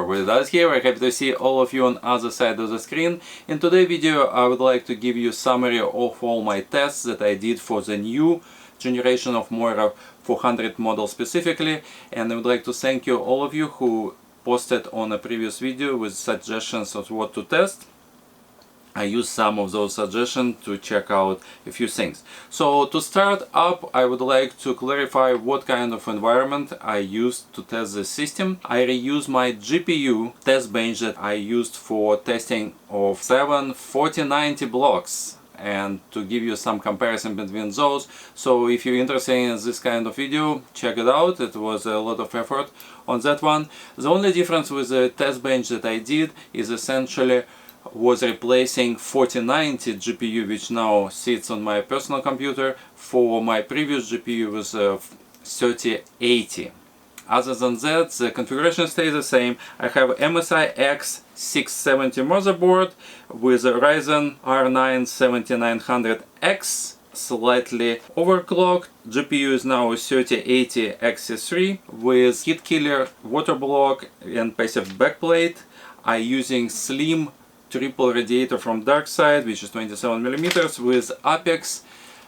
are with us here. We're happy to see all of you on the other side of the screen. In today's video I would like to give you a summary of all my tests that I did for the new generation of MORA 400 model specifically, and I would like to thank you all of you who posted on a previous video with suggestions of what to test. I used some of those suggestions to check out a few things. So to start up, I would like to clarify what kind of environment I used to test the system. I reused my GPU test bench that I used for testing of 7 4090 blocks, and to give you some comparison between those. So if you're interested in this kind of video, check it out. It was a lot of effort on that one. The only difference with the test bench that I did is essentially was replacing 4090 GPU, which now sits on my personal computer, for my previous GPU was 3080. Other than that, the configuration stays the same. I have MSI X670 motherboard with a Ryzen R9 7900X, slightly overclocked. GPU is now 3080 X3 with heat killer, water block and passive backplate. I'm using slim triple radiator from DarkSide, which is 27mm, with Apex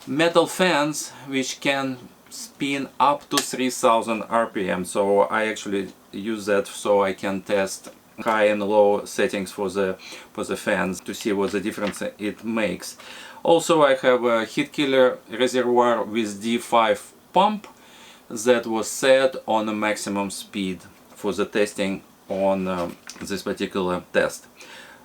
metal fans which can spin up to 3000 RPM. So I actually use that so I can test high and low settings for the fans to see what the difference it makes. Also, I have a heat killer reservoir with D5 pump that was set on a maximum speed for the testing on this particular test.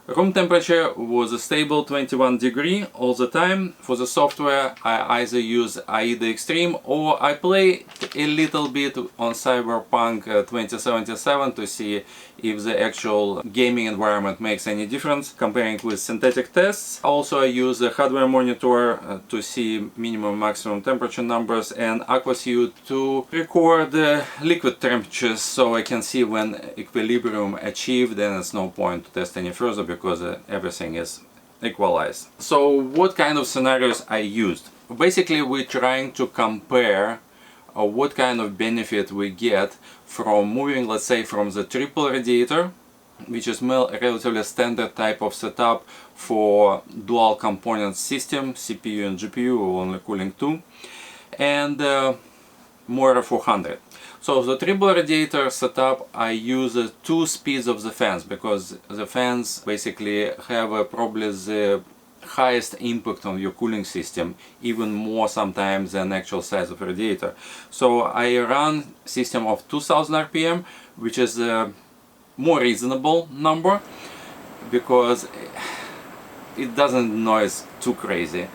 Room temperature was a stable 21 degree all the time. For the software I either use AIDA Extreme or I play a little bit on Cyberpunk 2077 to see if the actual gaming environment makes any difference comparing with synthetic tests. Also I use a hardware monitor to see minimum maximum temperature numbers, and Aquasuit to record liquid temperatures so I can see when equilibrium achieved. Then it's no point to test any further because everything is equalized. So what kind of scenarios I used? Basically we're trying to compare what kind of benefit we get from moving, let's say, from the triple radiator, which is relatively standard type of setup for dual component system, CPU and GPU, or only cooling two, and MORA 400. So the triple radiator setup, I use two speeds of the fans because the fans basically have probably the highest impact on your cooling system, even more sometimes than actual size of radiator. So I run system of 2000 RPM, which is a more reasonable number because it doesn't noise too crazy,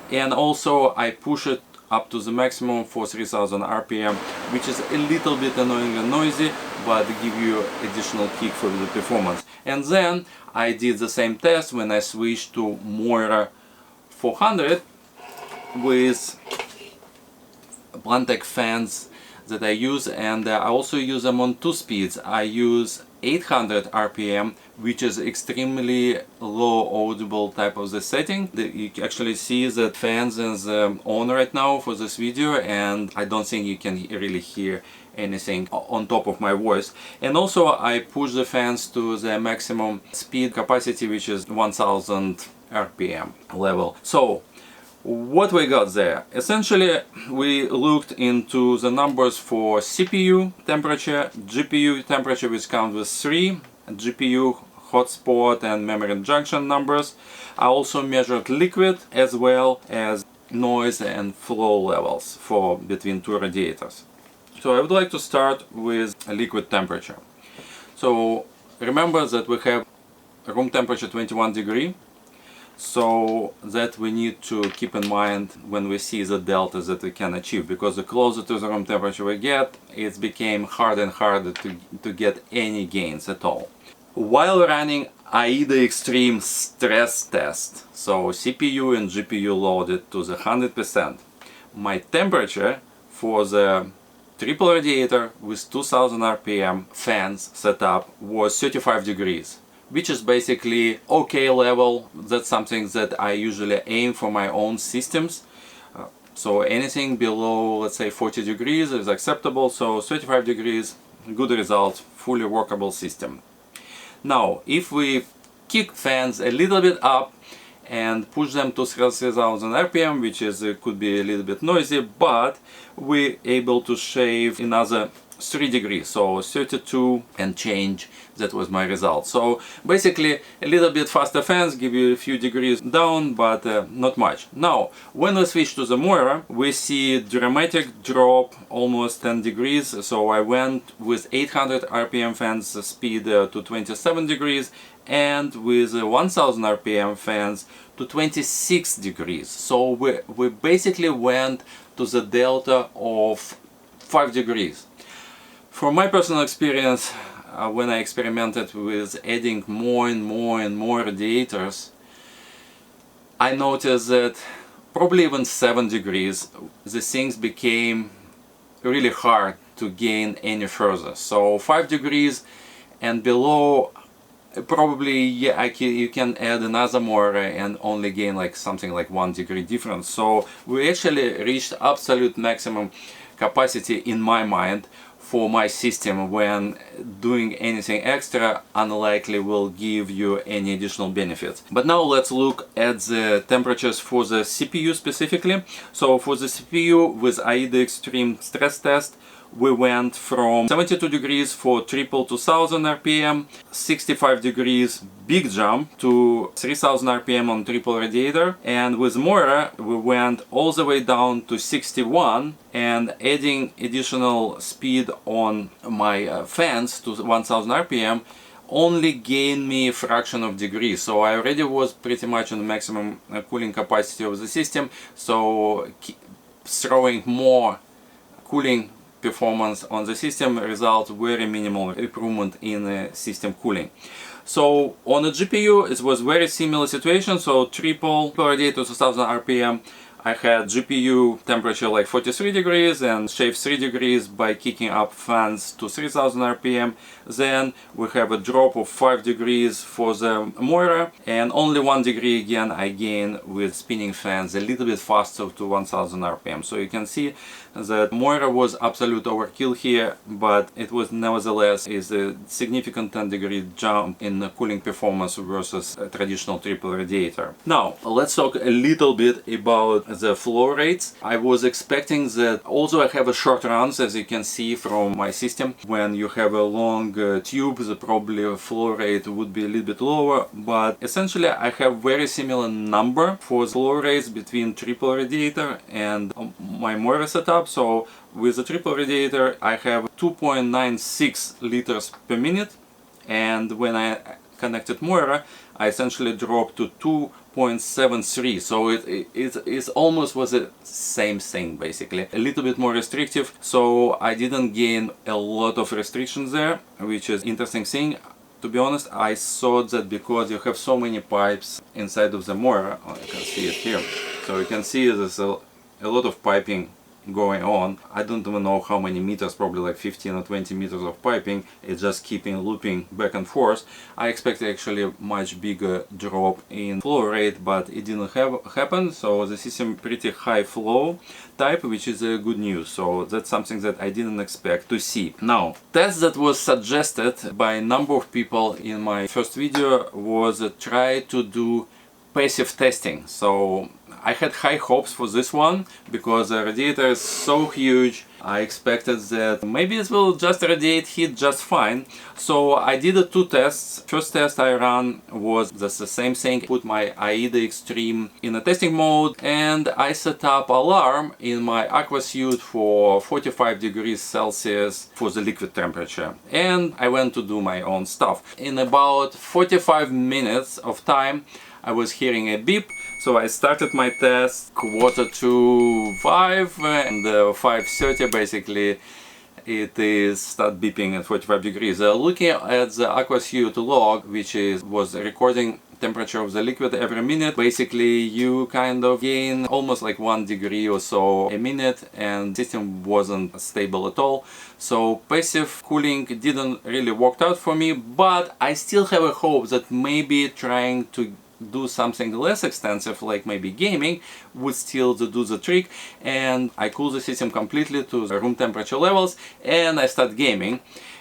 and also I push it up to the maximum for 3000 RPM, which is a little bit annoying and noisy, but give you additional kick for the performance. And then I did the same test when I switched to MORA 400 with Plantec fans that I use, and I also use them on two speeds. I use 800 RPM, which is extremely low audible type of the setting. You actually see that fans is on right now for this video, and I don't think you can really hear anything on top of my voice. And also I push the fans to the maximum speed capacity, which is 1000 RPM level. So what we got there? Essentially we looked into the numbers for CPU temperature, GPU temperature, which comes with 3 GPU hotspot and memory junction numbers. I also measured liquid as well as noise and flow levels for between two radiators. So I would like to start with a liquid temperature. So remember that we have room temperature 21 degree. So that we need to keep in mind when we see the delta that we can achieve, because the closer to the room temperature we get, it became harder and harder to get any gains at all. While running AIDA Extreme stress test, so CPU and GPU loaded to the 100%, my temperature for the triple radiator with 2000 RPM fans setup was 35 degrees. Which is basically okay level. That's something that I usually aim for my own systems. So anything below, let's say, 40 degrees is acceptable. So 35 degrees, good result, fully workable system. Now, if we kick fans a little bit up and push them to 3000 RPM, which is could be a little bit noisy, but we're able to shave another 3 degrees, so 32 and change. That was my result. So basically a little bit faster fans give you a few degrees down, but not much. Now when we switch to the MORA, we see dramatic drop, almost 10 degrees. So I went with 800 RPM fans speed to 27 degrees, and with 1000 RPM fans to 26 degrees. So we basically went to the delta of 5 degrees. From my personal experience, when I experimented with adding more and more radiators, I noticed that probably even 7 degrees, the things became really hard to gain any further. So 5 degrees and below, probably yeah, you can add another MORA and only gain like something like 1 degree difference. So we actually reached absolute maximum capacity in my mind for my system. When doing anything extra unlikely will give you any additional benefits. But now let's look at the temperatures for the CPU specifically. So for the CPU with AIDA Extreme stress test, we went from 72 degrees for triple 2000 RPM, 65 degrees big jump to 3000 RPM on triple radiator, and with MORA we went all the way down to 61, and adding additional speed on my fans to 1000 RPM only gained me a fraction of degree. So I already was pretty much on the maximum cooling capacity of the system, so throwing more cooling performance on the system results very minimal improvement in system cooling. So on the GPU it was very similar situation. So triple radiator 2000 RPM, I had GPU temperature like 43 degrees and shave 3 degrees by kicking up fans to 3000 RPM. Then we have a drop of 5 degrees for the MORA, and only 1 degree again I gain with spinning fans a little bit faster to 1000 RPM. So you can see that MORA was absolute overkill here, but it was nevertheless is a significant 10 degree jump in the cooling performance versus a traditional triple radiator. Now let's talk a little bit about the flow rates. I was expecting that, although I have a short runs, as you can see from my system, when you have a long tube, the probably flow rate would be a little bit lower, but essentially I have very similar number for flow rates between triple radiator and my MORA setup. So with the triple radiator I have 2.96 liters per minute, and when I connected MORA I essentially dropped to 2.73, so it almost was the same thing basically, a little bit more restrictive. So I didn't gain a lot of restrictions there, which is interesting thing. To be honest, I thought that because you have so many pipes inside of the MORA, you can see it here, so you can see there's a lot of piping going on. I don't even know how many meters, probably like 15 or 20 meters of piping. It's just keeping looping back and forth. I expected actually a much bigger drop in flow rate, but it didn't happen. So the system pretty high flow type, which is good news. So that's something that I didn't expect to see. Now, test that was suggested by a number of people in my first video was try to do passive testing. So I had high hopes for this one because the radiator is so huge. I expected that maybe it will just radiate heat just fine. So I did two tests. First test I ran was just the same thing. Put my AIDA Extreme in a testing mode, and I set up alarm in my aqua suit for 45 degrees Celsius for the liquid temperature. And I went to do my own stuff. In about 45 minutes of time I was hearing a beep. So I started my test 4:45 and 5:30 basically it is start beeping at 45 degrees. Looking at the aquasuit log, which was recording temperature of the liquid every minute, basically you kind of gain almost like 1 degree or so a minute, and the system wasn't stable at all. So passive cooling didn't really work out for me, but I still have a hope that maybe trying to do something less extensive, like maybe gaming, would still do the trick. And I cool the system completely to the room temperature levels and I start gaming.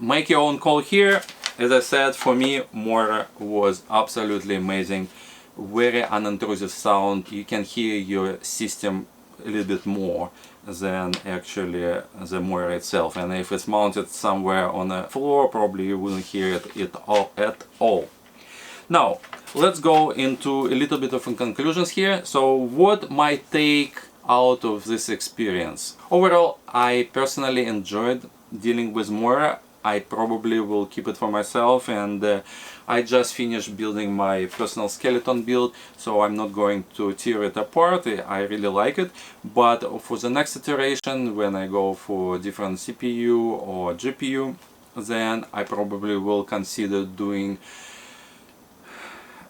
make your own call here. As I said, for me, MORA was absolutely amazing. Very unintrusive sound. You can hear your system a little bit more than actually the MORA itself. And if it's mounted somewhere on the floor, probably you wouldn't hear it at all. Now, let's go into a little bit of conclusions here. So what my take out of this experience? Overall, I personally enjoyed dealing with MORA. I probably will keep it for myself, and I just finished building my personal skeleton build, so I'm not going to tear it apart. I really like it, but for the next iteration, when I go for different CPU or GPU, then I probably will consider doing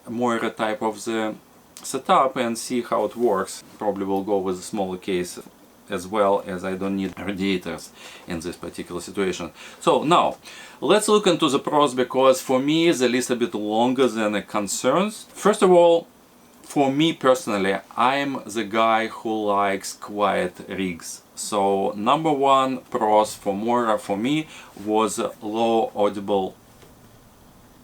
more type of the setup and see how it works. Probably will go with a smaller case, as well as I don't need radiators in this particular situation. So now let's look into the pros, because for me it's a little bit longer than it concerns. First of all, for me personally, I'm the guy who likes quiet rigs. So number one pros for MORA for me was low audible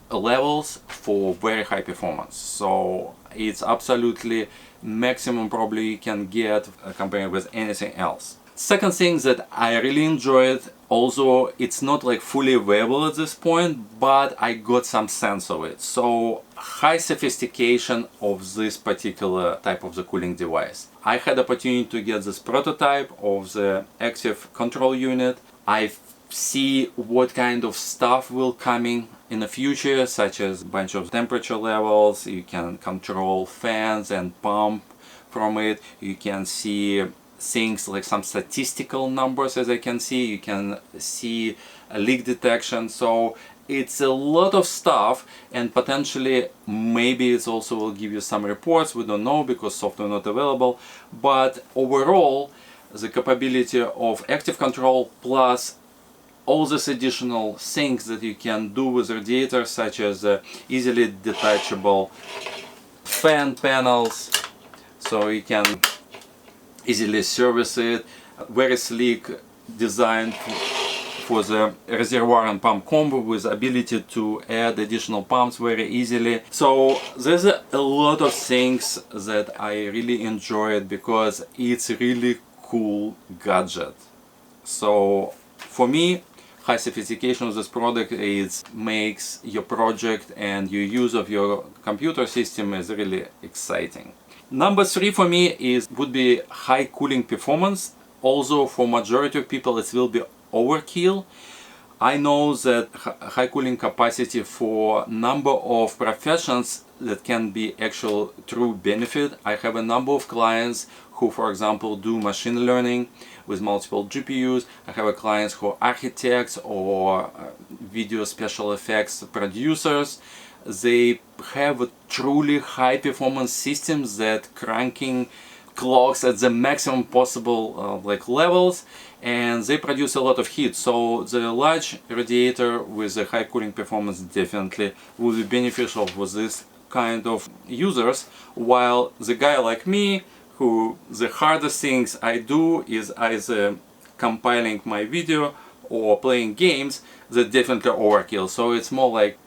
levels for very high performance. So it's absolutely maximum probably you can get compared with anything else. Second thing that I really enjoyed, although it's not like fully available at this point, but I got some sense of it. So high sophistication of this particular type of the cooling device. I had opportunity to get this prototype of the active control unit. I see what kind of stuff will coming in the future, such as a bunch of temperature levels. You can control fans and pump from it. You can see things like some statistical numbers, as I can see. You can see a leak detection. So it's a lot of stuff, and potentially maybe it also will give you some reports. We don't know because software not available, but overall the capability of active control plus all these additional things that you can do with Radiator, such as easily detachable fan panels, so you can easily service it. Very sleek design for the reservoir and pump combo with ability to add additional pumps very easily. So there's a lot of things that I really enjoyed because it's a really cool gadget. So for me, high sophistication of this product makes your project and your use of your computer system is really exciting. Number three for me would be high cooling performance. Also for majority of people it will be overkill. I know that high cooling capacity for number of professions that can be actual true benefit. I have a number of clients who, for example, do machine learning with multiple GPUs. I have clients who are architects or video special effects producers. They have truly high performance systems that cranking clocks at the maximum possible levels, and they produce a lot of heat. So the large radiator with a high cooling performance definitely will be beneficial for this kind of users, while the guy like me, who the hardest things I do is either compiling my video or playing games, that definitely overkill. So it's more like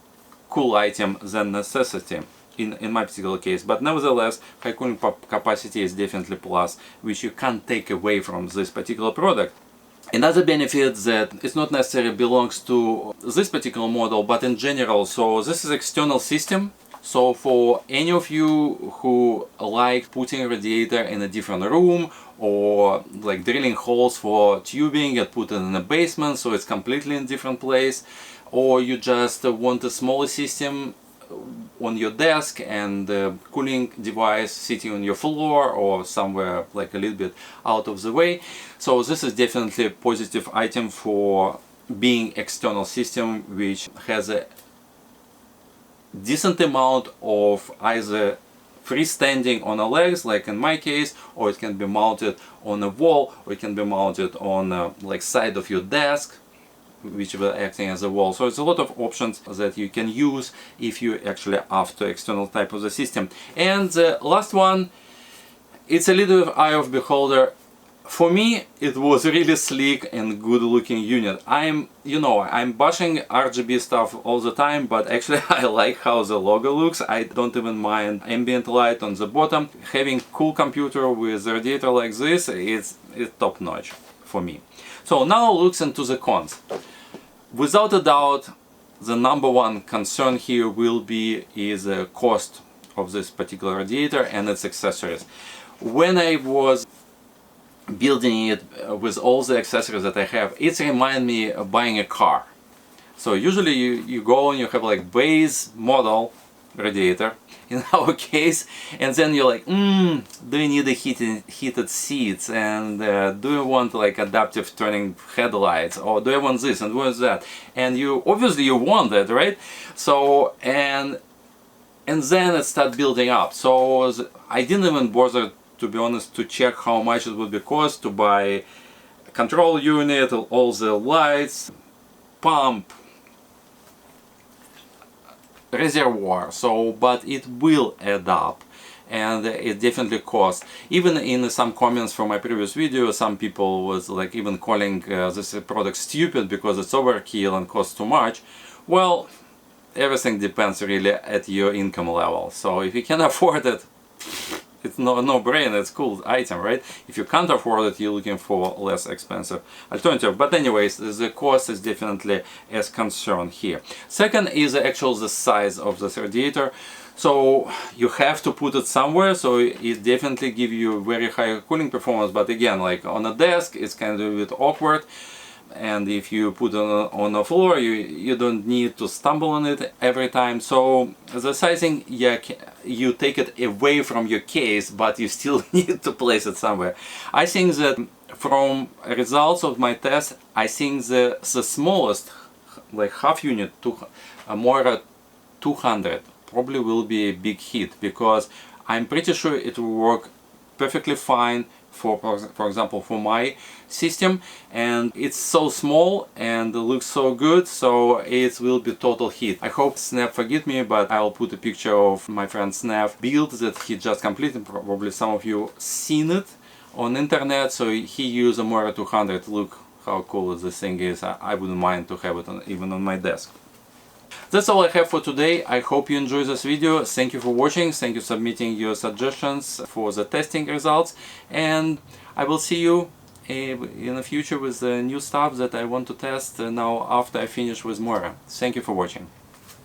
cool item than necessity in my particular case. But nevertheless, high cooling capacity is definitely plus, which you can't take away from this particular product. Another benefit that it's not necessarily belongs to this particular model, but in general, so this is external system. So for any of you who like putting a radiator in a different room, or like drilling holes for tubing and put it in a basement so it's completely in a different place, or you just want a smaller system on your desk and the cooling device sitting on your floor or somewhere like a little bit out of the way, so this is definitely a positive item for being external system, which has a decent amount of either freestanding on the legs, like in my case, or it can be mounted on a wall, or it can be mounted on like side of your desk, which will acting as a wall. So it's a lot of options that you can use if you actually after external type of the system. And the last one, it's a little eye of beholder For me, it was really sleek and good looking unit. I'm bashing RGB stuff all the time, but actually I like how the logo looks. I don't even mind ambient light on the bottom. Having cool computer with Radiator like this, it's top notch for me. So now looks into the cons. Without a doubt, the number one concern here will be the cost of this particular radiator and its accessories. When I was building it with all the accessories that I have, it reminded me of buying a car. So usually you go and you have like base model radiator in our case, and then you're like, do you need a heated seats, and do you want like adaptive turning headlights, or do I want this and what's that, and you obviously you want that, right? So and then it starts building up. So I didn't even bother, to be honest, to check how much it would be cost to buy a control unit, all the lights, pump, reservoir. So but it will add up, and it definitely costs. Even in some comments from my previous video, some people was like even calling this product stupid because it's overkill and costs too much. Well, everything depends really at your income level. So if you can afford it, it's no-brainer, it's a cool item, right? If you can't afford it, you're looking for less expensive alternative. But anyways, the cost is definitely as concern here. Second is the size of this radiator. So you have to put it somewhere, so it definitely gives you very high cooling performance. But again, like on a desk, it's kind of a bit awkward. And if you put it on the floor, you don't need to stumble on it every time. So the sizing, yeah, you take it away from your case, but you still need to place it somewhere. I think that from results of my test, I think the smallest, like half unit, MORA 200, probably will be a big hit, because I'm pretty sure it will work perfectly fine for example for my system, and it's so small and looks so good, so it will be total hit. I hope Snap forgive me, but I'll put a picture of my friend Snap build that he just completed. Probably some of you seen it on internet. So he used a MORA 200. Look how cool this thing is. I wouldn't mind to have it even on my desk. That's all I have for today. I hope you enjoyed this video. Thank you for watching. Thank you for submitting your suggestions for the testing results. And I will see you in the future with the new stuff that I want to test now after I finish with MORA. Thank you for watching.